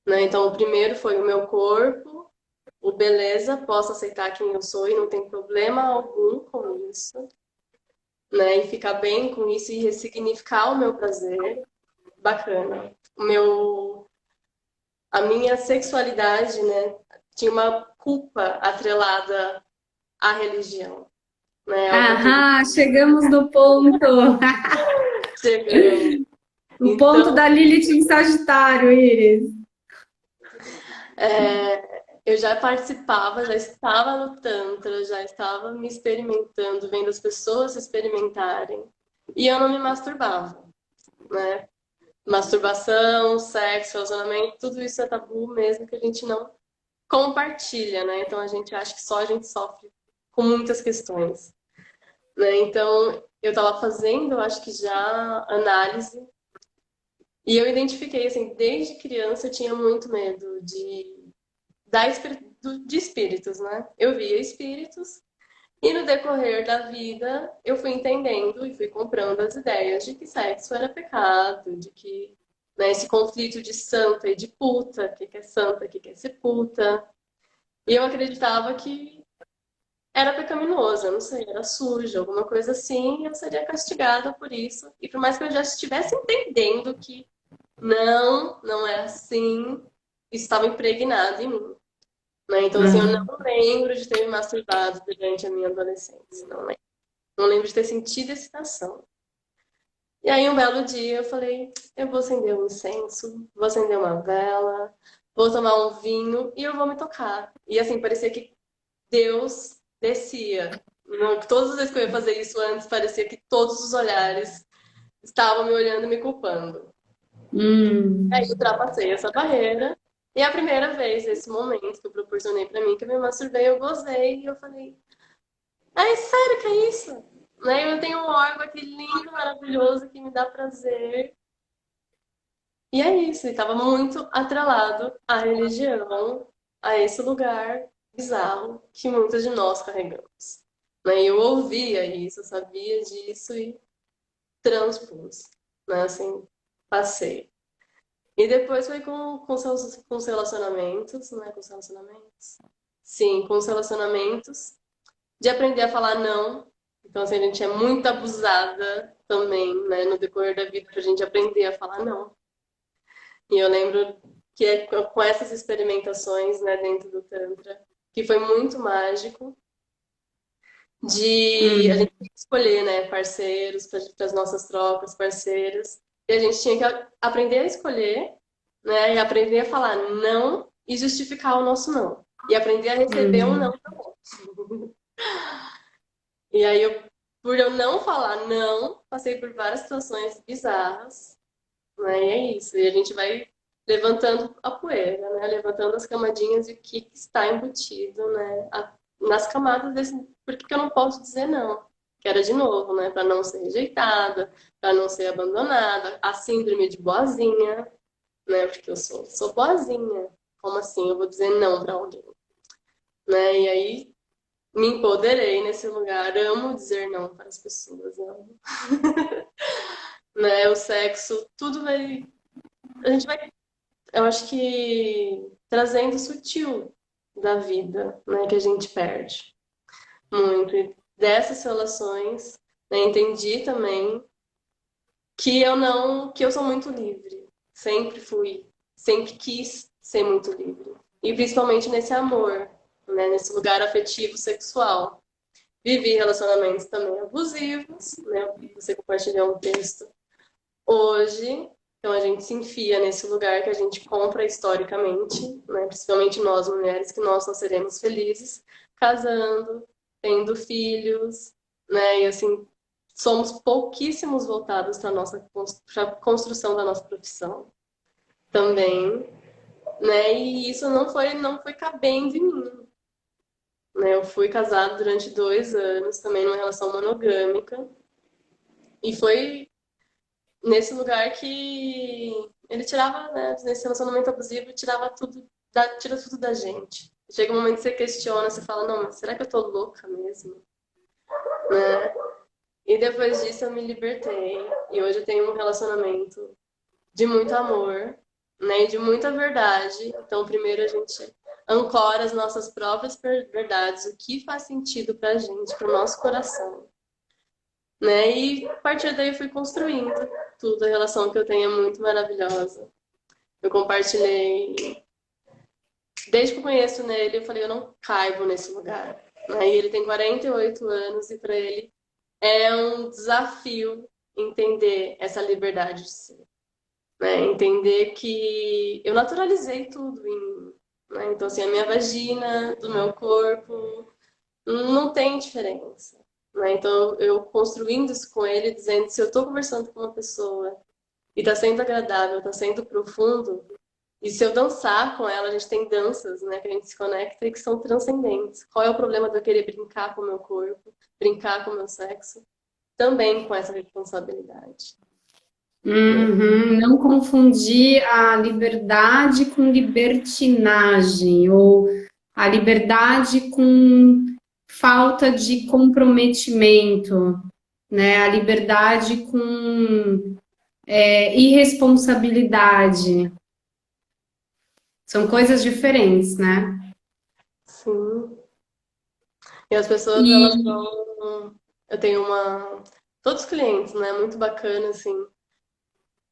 né? Então, o primeiro foi o meu corpo, o beleza, posso aceitar quem eu sou e não tem problema algum com isso, né? E ficar bem com isso e ressignificar o meu prazer, bacana. A minha sexualidade, né, tinha uma culpa atrelada à religião, né? Ao Aham, chegamos no ponto. chegamos. O ponto Então, da Lilith em Sagitário, Iris. eu já participava, já estava no Tantra, já estava me experimentando, vendo as pessoas se experimentarem. E eu não me masturbava, né? Masturbação, sexo, relacionamento, tudo isso é tabu mesmo que a gente não compartilha, né? Então a gente acha que só a gente sofre com muitas questões, né? Então eu estava fazendo, eu acho que já análise, e eu identifiquei, assim, desde criança eu tinha muito medo de espíritos, né? Eu via espíritos e no decorrer da vida eu fui entendendo e fui comprando as ideias de que sexo era pecado, de que, né, esse conflito de santa e de puta, o que é santa, o que é ser puta. E eu acreditava que era pecaminoso, eu não sei, era sujo, alguma coisa assim, e eu seria castigada por isso. E por mais que eu já estivesse entendendo que não é assim, isso estava impregnado em mim. Né? Então, assim, eu não lembro de ter me masturbado durante a minha adolescência. Não lembro. Não lembro de ter sentido excitação. E aí, um belo dia, eu falei: eu vou acender um incenso, vou acender uma vela, vou tomar um vinho e eu vou me tocar. E, assim, parecia que Deus descia. Todas as vezes que eu ia fazer isso antes, parecia que todos os olhares estavam me olhando e me culpando. Aí, eu ultrapassei essa barreira. E a primeira vez, esse momento que eu proporcionei pra mim, que eu me masturbei, eu gozei e eu falei: ai, sério que é isso? Né? Eu tenho um órgão aqui lindo, maravilhoso, que me dá prazer. E é isso, e estava muito atrelado à religião, a esse lugar bizarro que muitas de nós carregamos. Né? E eu ouvia isso, eu sabia disso e transpus, né? Assim, passei. E depois foi com os relacionamentos, né? Com os relacionamentos. Sim, com os relacionamentos. De aprender a falar não. Então, assim, a gente é muito abusada também, né? No decorrer da vida, pra gente aprender a falar não. E eu lembro que é com essas experimentações, né, dentro do Tantra, que foi muito mágico, de a gente escolher, né, parceiros para as nossas trocas, parceiros. E a gente tinha que aprender a escolher, né, e aprender a falar não e justificar o nosso não. E aprender a receber um não do outro. E aí, por eu não falar não, passei por várias situações bizarras, né? E é isso. E a gente vai levantando a poeira, né? Levantando as camadinhas de o que está embutido, né? Nas camadas desse. Por que eu não posso dizer não? Que era de novo, né? Para não ser rejeitada, para não ser abandonada. A síndrome de boazinha, né? Porque eu sou boazinha. Como assim? Eu vou dizer não para alguém, né? E aí me empoderei nesse lugar. Amo dizer não para as pessoas. Amo. Né? O sexo, tudo vai. A gente vai, eu acho que trazendo o sutil da vida, né? Que a gente perde muito. E dessas relações, né, entendi também que eu não, que eu sou muito livre. Sempre fui, sempre quis ser muito livre. E principalmente nesse amor, né? Nesse lugar afetivo sexual. Vivi relacionamentos também abusivos, né? Você compartilhou um texto hoje. Então a gente se enfia nesse lugar que a gente compra historicamente, né? Principalmente nós mulheres, que nós só seremos felizes casando, tendo filhos, né? E assim, somos pouquíssimos voltados para a nossa pra construção da nossa profissão. também, né? E isso não foi cabendo em mim, né? Eu fui casada durante 2 anos, também numa relação monogâmica, e foi nesse lugar que ele tirava, né, nesse relacionamento abusivo, tirava tudo, tira tudo da gente. Chega um momento que você questiona, você fala, não, mas será que eu tô louca mesmo? Né? E depois disso eu me libertei. E hoje eu tenho um relacionamento de muito amor, né, e de muita verdade. Então, primeiro a gente ancora as nossas próprias verdades, o que faz sentido pra gente, pro nosso coração, né? E a partir daí eu fui construindo tudo. A relação que eu tenho é muito maravilhosa. Eu compartilhei, desde que eu conheço nele, eu falei, eu não caibo nesse lugar. Aí ele tem 48 anos e para ele é um desafio entender essa liberdade de ser, né? Entender que eu naturalizei tudo em mim, né? Então, assim, a minha vagina, do meu corpo, não tem diferença, né? Então, eu construindo isso com ele, dizendo, se eu estou conversando com uma pessoa e está sendo agradável, está sendo profundo, e se eu dançar com ela, a gente tem danças, né, que a gente se conecta e que são transcendentes. Qual é o problema de eu querer brincar com o meu corpo, brincar com o meu sexo? Também com essa responsabilidade, né? Uhum. Não confundir a liberdade com libertinagem, ou a liberdade com falta de comprometimento, né? A liberdade com irresponsabilidade. São coisas diferentes, né? Sim. E as pessoas, elas E vão... Eu tenho todos os clientes, né, muito bacana, assim,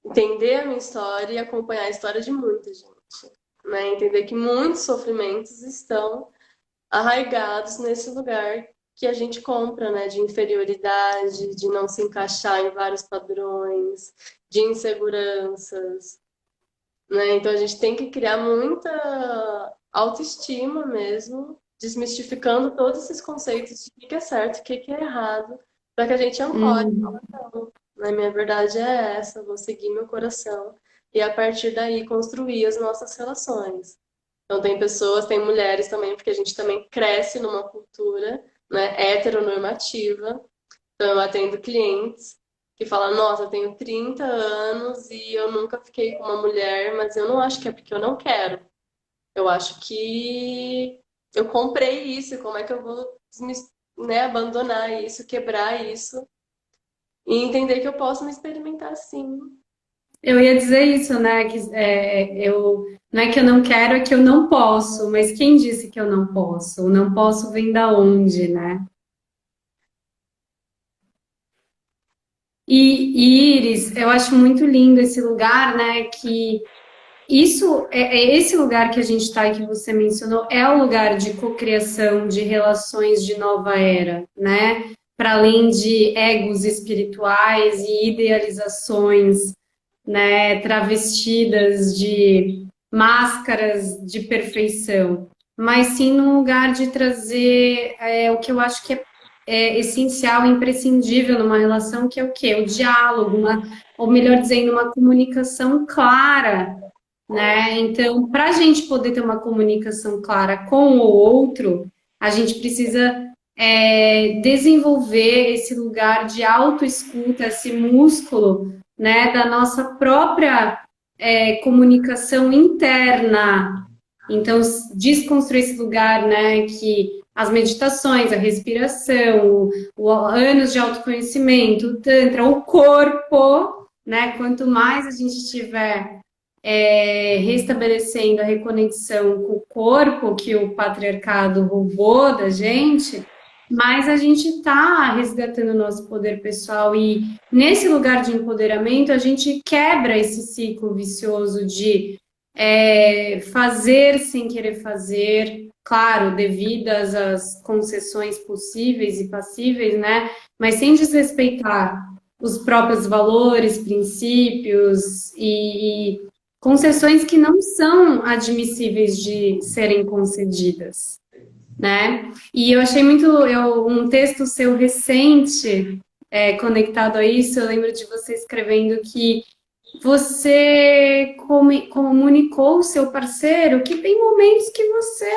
entender a minha história e acompanhar a história de muita gente, né? Entender que muitos sofrimentos estão arraigados nesse lugar que a gente compra, né? De inferioridade, de não se encaixar em vários padrões, de inseguranças, né? Então a gente tem que criar muita autoestima mesmo, desmistificando todos esses conceitos de o que é certo, o que é errado, para que a gente ancore. hum, Né? Minha verdade é essa, vou seguir meu coração e a partir daí construir as nossas relações. Então tem pessoas, tem mulheres também, porque a gente também cresce numa cultura, né, heteronormativa. Então eu atendo clientes que falam, nossa, eu tenho 30 anos e eu nunca fiquei com uma mulher, mas eu não acho que é porque eu não quero. Eu acho que eu comprei isso, como é que eu vou, né, abandonar isso, quebrar isso e entender que eu posso me experimentar sim. eu ia dizer isso, né? Que não é que eu não quero, é que eu não posso. Mas quem disse que eu não posso? O não posso vem da onde, né? E Iris, eu acho muito lindo esse lugar, né? Que isso é esse lugar que a gente está e que você mencionou, é o lugar de cocriação, de relações de nova era, né? Para além de egos espirituais e idealizações, né, travestidas de máscaras de perfeição, mas sim num lugar de trazer o que eu acho que é essencial, imprescindível numa relação, que é o quê? O diálogo, ou melhor dizendo, uma comunicação clara, né? Então, para a gente poder ter uma comunicação clara com o outro, a gente precisa desenvolver esse lugar de autoescuta, esse músculo, né, da nossa própria comunicação interna. Então, desconstruir esse lugar, né, que as meditações, a respiração, anos de autoconhecimento, o tantra, o corpo, né, quanto mais a gente tiver restabelecendo a reconexão com o corpo que o patriarcado roubou da gente, mas a gente está resgatando o nosso poder pessoal e nesse lugar de empoderamento a gente quebra esse ciclo vicioso de fazer sem querer fazer, claro, devidas às concessões possíveis e passíveis, né? Mas sem desrespeitar os próprios valores, princípios e concessões que não são admissíveis de serem concedidas, né? E eu achei muito um texto seu recente conectado a isso. Eu lembro de você escrevendo que você comunicou o seu parceiro que tem momentos que você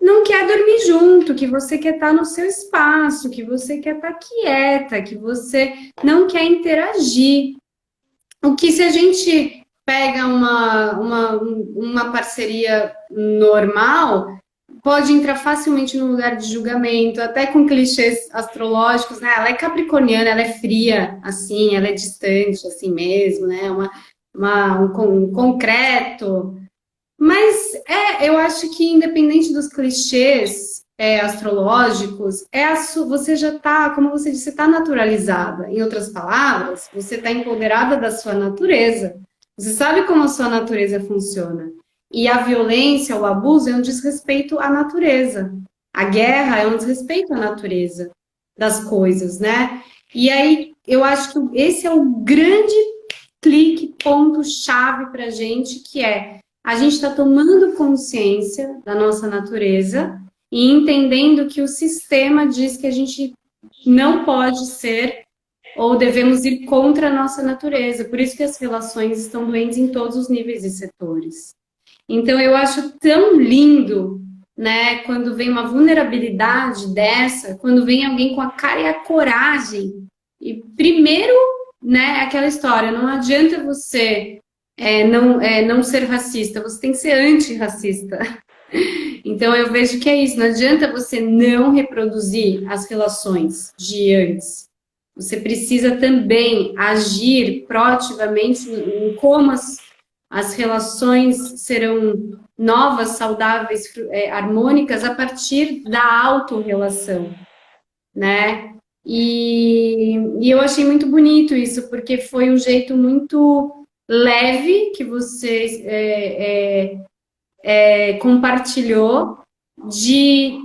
não quer dormir junto, que você quer estar no seu espaço, que você quer estar quieta, que você não quer interagir. O que se a gente pega uma parceria normal, pode entrar facilmente no lugar de julgamento, até com clichês astrológicos, né? Ela é capricorniana, ela é fria, assim, ela é distante, assim mesmo, né? Um concreto. Mas eu acho que independente dos clichês astrológicos, você já está, como você disse, você está naturalizada. Em outras palavras, você está empoderada da sua natureza. Você sabe como a sua natureza funciona. E a violência, o abuso é um desrespeito à natureza. A guerra é um desrespeito à natureza das coisas, né? E aí, eu acho que esse é o grande clique, ponto-chave para a gente, que é a gente está tomando consciência da nossa natureza e entendendo que o sistema diz que a gente não pode ser ou devemos ir contra a nossa natureza. Por isso que as relações estão doentes em todos os níveis e setores. Então, eu acho tão lindo, né, quando vem uma vulnerabilidade dessa, quando vem alguém com a cara e a coragem. E primeiro, né, aquela história, não adianta você não ser racista, você tem que ser antirracista. Então eu vejo que é isso, não adianta você não reproduzir as relações de antes. Você precisa também agir proativamente em como as relações serão novas, saudáveis, harmônicas a partir da autorrelação, né? E eu achei muito bonito isso, porque foi um jeito muito leve que você compartilhou de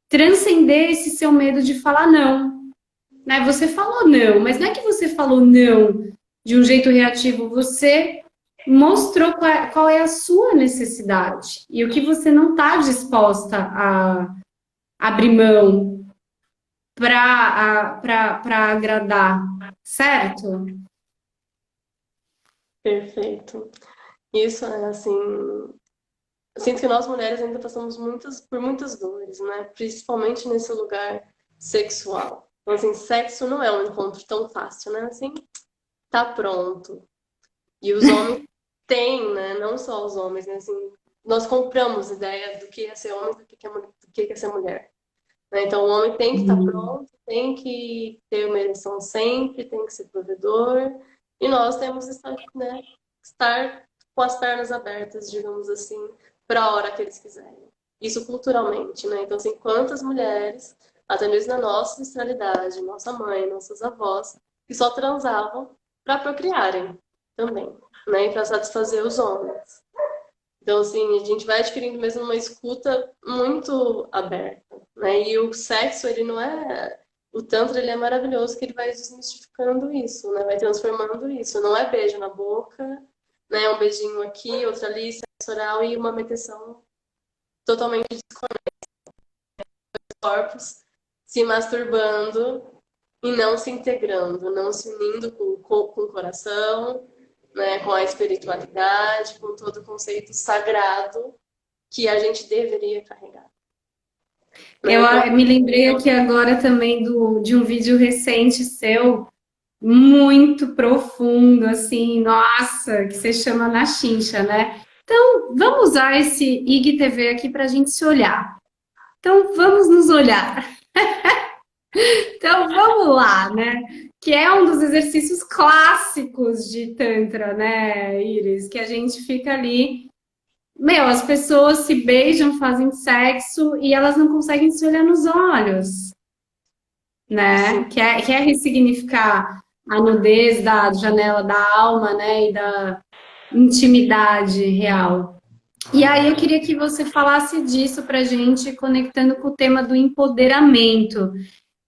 transcender esse seu medo de falar não. Né? Você falou não, mas não é que você falou não de um jeito reativo, você mostrou qual é a sua necessidade e o que você não está disposta a abrir mão para agradar, certo? Perfeito. Isso é assim. Eu sinto que nós mulheres ainda passamos por muitas dores, né? Principalmente nesse lugar sexual. Então, assim, sexo não é um encontro tão fácil, né? Assim, tá pronto. E os homens têm, né? Não só os homens, né? Assim, nós compramos ideia do que é ser homem, do que é ser mulher. Né? Então, o homem tem que estar pronto, tem que ter uma ereção sempre, tem que ser provedor. E nós temos que estar, né, estar com as pernas abertas, digamos assim, para a hora que eles quiserem. Isso culturalmente, né? Então, assim, quantas mulheres, até mesmo na nossa ancestralidade, nossa mãe, nossas avós, que só transavam para procriarem também, né? E para satisfazer os homens. Então, assim, a gente vai adquirindo mesmo uma escuta muito aberta, né? E o sexo, ele não é... O Tantra, ele é maravilhoso, que ele vai desmistificando isso, né? Vai transformando isso. Não é beijo na boca, né? Um beijinho aqui, outro ali, sexo oral e uma meteção totalmente desconecta, corpos se masturbando e não se integrando, não se unindo com o coração, né? Com a espiritualidade, com todo o conceito sagrado que a gente deveria carregar. Né? Eu Então, me lembrei aqui agora também de um vídeo recente seu, muito profundo, assim, nossa, que você chama na chincha, né? Então, vamos usar esse IGTV aqui para a gente se olhar. Então, vamos nos olhar. Então, vamos lá, né? Que é um dos exercícios clássicos de Tantra, né, Iris? Que a gente fica ali. Meu, as pessoas se beijam, fazem sexo e elas não conseguem se olhar nos olhos, né? sim, Quer ressignificar a nudez da janela da alma, né? E da intimidade real. E aí eu queria que você falasse disso pra gente, conectando com o tema do empoderamento.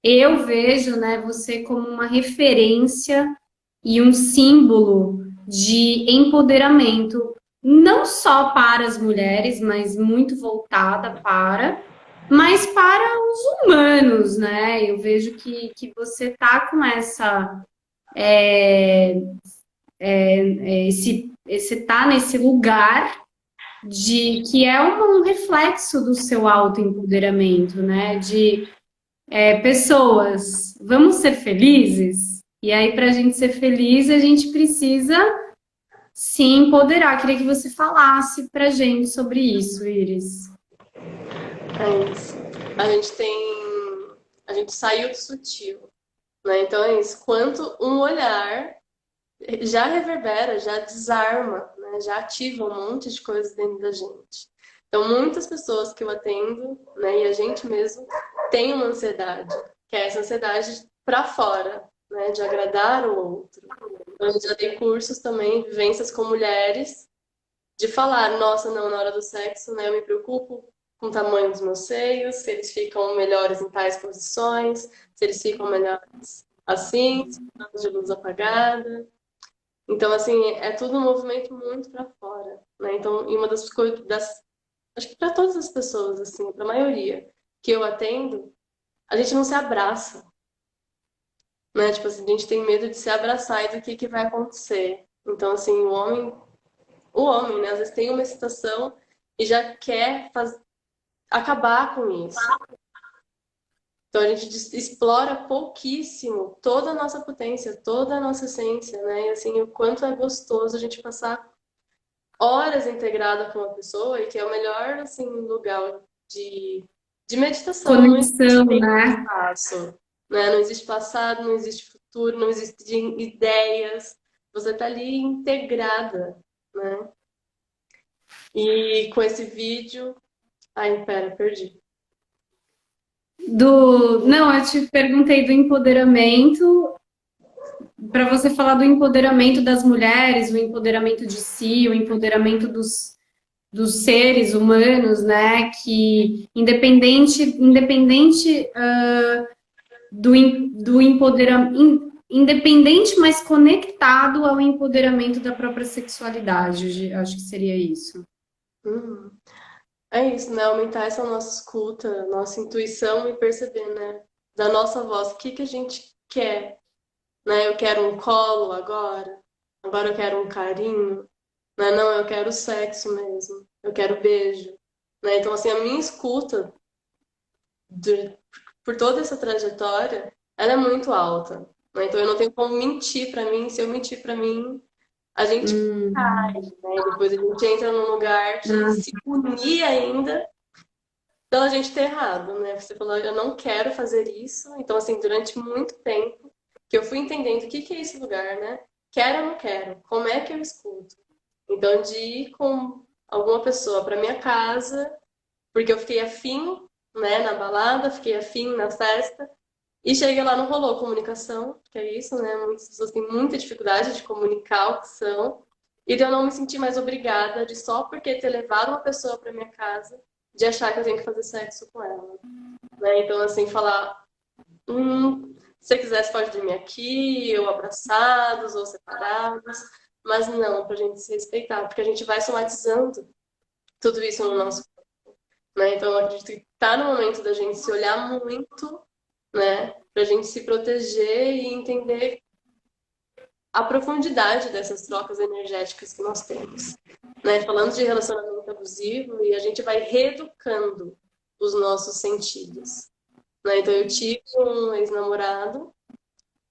Eu vejo, né, você como uma referência e um símbolo de empoderamento, não só para as mulheres, mas muito voltada mas para os humanos, né? Eu vejo que você tá com esse tá nesse lugar de que é um reflexo do seu autoempoderamento, né? De pessoas, vamos ser felizes? E aí, para a gente ser feliz, a gente precisa se empoderar. Queria que você falasse pra gente sobre isso, Iris. É isso. A gente tem. A gente saiu do sutil, né? Então é isso. Quanto um olhar já reverbera, já desarma, né? Já ativa um monte de coisas dentro da gente. Então, muitas pessoas que eu atendo, né, e a gente mesmo, tem uma ansiedade, que é essa ansiedade para fora, né, de agradar o outro. Então, eu já dei cursos também, vivências com mulheres, de falar, nossa, não, na hora do sexo, né, eu me preocupo com o tamanho dos meus seios, se eles ficam melhores em tais posições, se eles ficam melhores assim, se estão de luz apagada. Então, assim, é tudo um movimento muito para fora, né? Então, e uma das coisas, acho que para todas as pessoas, assim, para a maioria que eu atendo, a gente não se abraça, né? Tipo assim, a gente tem medo de se abraçar e do que vai acontecer. Então, assim, o homem, né, às vezes tem uma excitação e já quer acabar com isso. Então, a gente explora pouquíssimo toda a nossa potência, toda a nossa essência, né? E, assim, o quanto é gostoso a gente passar horas integrada com uma pessoa e que é o melhor, assim, lugar de meditação. Não existe Conexão, tempo e né? espaço, né? Não existe passado, não existe futuro, não existe ideias. Você tá ali integrada, né? E com esse vídeo... Ai, pera, perdi. Não, eu te perguntei do empoderamento, para você falar do empoderamento das mulheres, o empoderamento de si, o empoderamento dos seres humanos, né? Que independente do empoderamento, independente, mas conectado ao empoderamento da própria sexualidade. Acho que seria isso. Uhum. É isso, né? Aumentar essa nossa escuta, nossa intuição e perceber, né? Da nossa voz, o que que a gente quer, né? Eu quero um colo agora eu quero um carinho, né? Não, eu quero sexo mesmo, eu quero beijo, né? Então, assim, a minha escuta de- por toda essa trajetória, ela é muito alta, né? Então, eu não tenho como mentir pra mim. Se eu mentir pra mim, a gente cai, Hum, né? Depois a gente entra num lugar de ah, se punir ainda pela gente ter errado, né? Você falou, eu não quero fazer isso. Então, assim, durante muito tempo que eu fui entendendo o que que é esse lugar, né? Quero ou não quero? Como é que eu escuto? Então, de ir com alguma pessoa para minha casa, porque eu fiquei afim, né, na balada, fiquei afim na festa, e cheguei lá, não rolou comunicação, que é isso, né? Muitas pessoas têm muita dificuldade de comunicar o que são, e de eu não me sentir mais obrigada de só porque ter levado uma pessoa para minha casa, de achar que eu tenho que fazer sexo com ela, né? Então, assim, falar, se você quiser, você pode dormir aqui, ou abraçados, ou separados, mas não, pra gente se respeitar, porque a gente vai somatizando tudo isso no nosso corpo, né? Então, eu acredito que tá no momento da gente se olhar muito, né? Pra gente se proteger e entender a profundidade dessas trocas energéticas que nós temos, né? Falando de relacionamento abusivo, e a gente vai reeducando os nossos sentidos, né? Então, eu tive um ex-namorado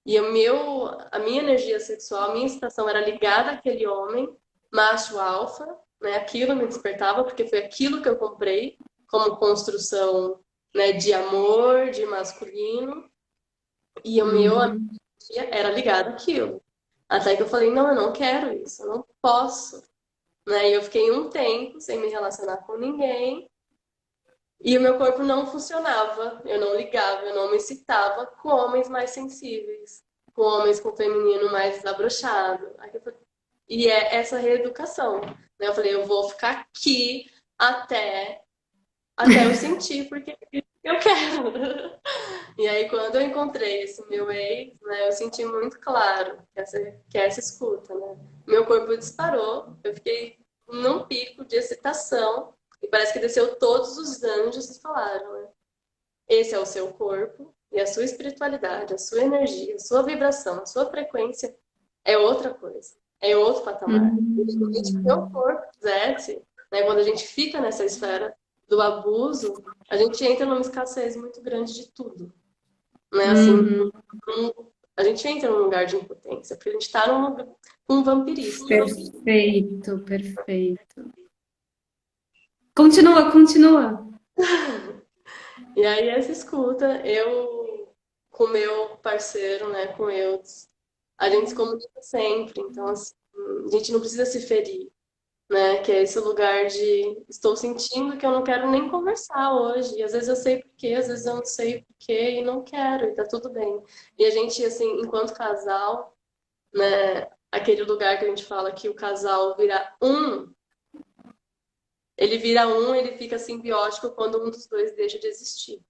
e a minha energia sexual, a minha excitação era ligada àquele homem, macho alfa, né? Aquilo me despertava, porque foi aquilo que eu comprei como construção, né, de amor, de masculino, e o meu a uhum. minha era ligada àquilo. Até que eu falei, não, eu não quero isso, eu não posso, né? E eu fiquei um tempo sem me relacionar com ninguém, e o meu corpo não funcionava, eu não ligava, eu não me excitava com homens mais sensíveis, com homens com feminino mais desabrochado. E é essa reeducação, né? Eu falei, eu vou ficar aqui até, até eu sentir, porque eu quero. E aí, quando eu encontrei esse meu ex, né, eu senti muito claro que essa escuta, né? Meu corpo disparou, eu fiquei num pico de excitação, e parece que desceu todos os anjos e falaram, né? Esse é o seu corpo, e a sua espiritualidade, a sua energia, a sua vibração, a sua frequência é outra coisa. é outro patamar. A gente vê o Hum. corpo exerce, né? Quando a gente fica nessa esfera do abuso, a gente entra numa escassez muito grande de tudo, né? Assim, Uhum. a gente entra num lugar de impotência, porque a gente está num lugar com um vampirismo. Perfeito, perfeito. Continua, continua. E aí, essa escuta, eu com o meu parceiro, né, com o Eudes, a gente se comunica sempre. Então, assim, a gente não precisa se ferir, né? Que é esse lugar de estou sentindo que eu não quero nem conversar hoje. E às vezes eu sei por quê, às vezes eu não sei por quê e não quero, e tá tudo bem. E a gente, assim, enquanto casal, né, aquele lugar que a gente fala que o casal vira um, ele vira um, ele fica simbiótico quando um dos dois deixa de existir.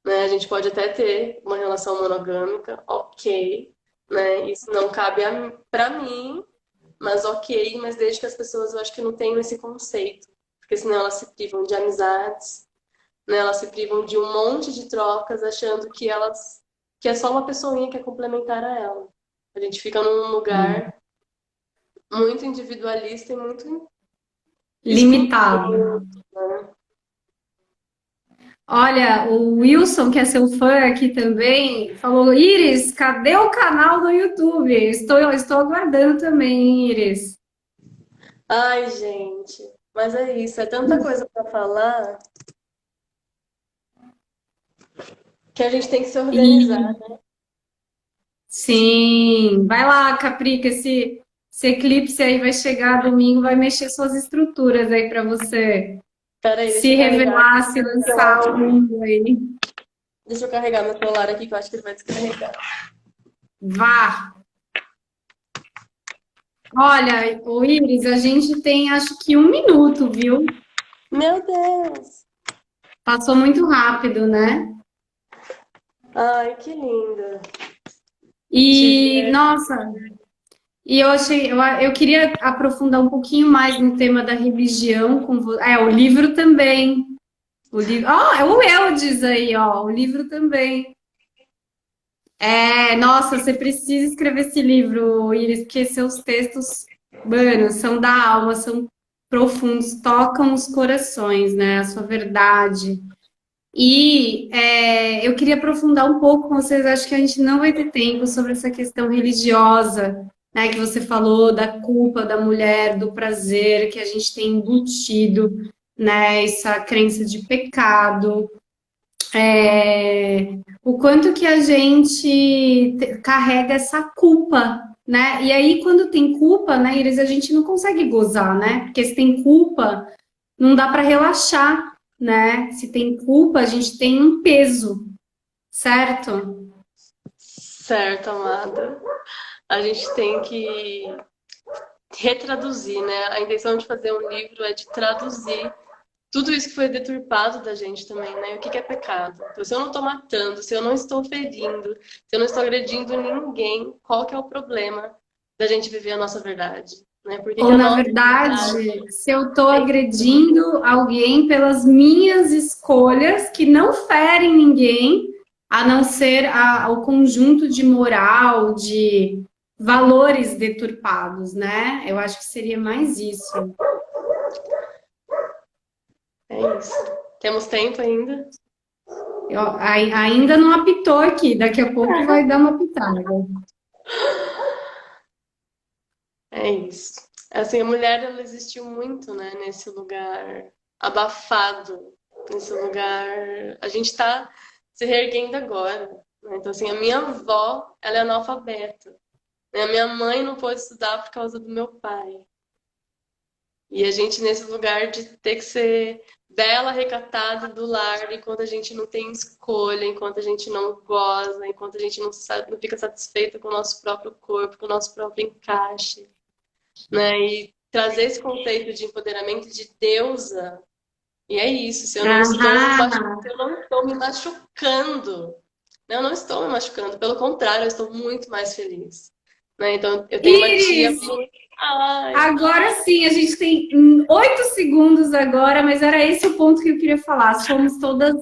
Né? A gente pode até ter uma relação monogâmica, ok, né? Isso não cabe para mim, mas ok, mas desde que as pessoas eu acho que não tenham esse conceito, porque senão elas se privam de amizades, né? Elas se privam de um monte de trocas, achando que é só uma pessoinha que é complementar a ela. A gente fica num lugar muito individualista e muito Limitado. exclusivo, né? Olha, o Wilson, que é seu fã aqui também, falou: Iris, cadê o canal do YouTube? Estou aguardando também, Iris. Ai, gente, mas é isso, é tanta coisa para falar que a gente tem que se organizar. E sim, vai lá, Capri, que esse eclipse aí vai chegar domingo, vai mexer suas estruturas aí para você Peraí, deixa se eu carregar aqui, revelar, se que eu lançar ao acho. mundo aí. Deixa eu carregar meu celular aqui, que eu acho que ele vai descarregar. Vá! Olha, o Iris, a gente tem acho que 1 minuto, viu? Meu Deus! Passou muito rápido, né? Ai, que linda. Te E, ver. nossa, e eu queria aprofundar um pouquinho mais no tema da religião com você. É, o livro também. O livro, ó, é o Eudes aí, ó, o livro também. É, nossa, você precisa escrever esse livro, Iris, porque seus textos, mano, são da alma, são profundos, tocam os corações, né? A sua verdade. E eu queria aprofundar um pouco com vocês, acho que a gente não vai ter tempo sobre essa questão religiosa, né, que você falou da culpa da mulher, do prazer que a gente tem embutido, né, essa crença de pecado, o quanto que a gente carrega essa culpa, né? E aí, quando tem culpa, né, Iris, a gente não consegue gozar, né? Porque se tem culpa, não dá para relaxar, né? Se tem culpa, a gente tem um peso, certo? Certo, amada. A gente tem que retraduzir, né? A intenção de fazer um livro é de traduzir tudo isso que foi deturpado da gente também, né? O que é pecado? Então, se eu não estou matando, se eu não estou ferindo, se eu não estou agredindo ninguém, qual que é o problema da gente viver a nossa verdade? Né? Por que Ou, a na nossa verdade verdade, se eu estou tem que agredindo alguém pelas minhas escolhas que não ferem ninguém, a não ser o conjunto de moral, de valores deturpados, né? Eu acho que seria mais isso. É isso. Temos tempo ainda? Ainda não apitou aqui, daqui a pouco vai dar uma pitada. É isso. Assim, a mulher, ela existiu muito, né, nesse lugar abafado, nesse lugar. A gente está se reerguendo agora. Né? Então, assim, a minha avó, ela é analfabeta. Né? A minha mãe não pôde estudar por causa do meu pai. E a gente nesse lugar de ter que ser bela, recatada do lar, enquanto a gente não tem escolha, enquanto a gente não goza, enquanto a gente não, sabe, não fica satisfeita com o nosso próprio corpo, com o nosso próprio encaixe. Né? E trazer esse conceito de empoderamento de deusa. E é isso, se eu não estou, Aham. se eu não estou me machucando, né? Eu não estou me machucando, pelo contrário, eu estou muito mais feliz. Né? Então, eu tenho uma tia Iris, muito. Ai, agora sim, a gente tem 8 segundos agora, mas era esse o ponto que eu queria falar. Somos todas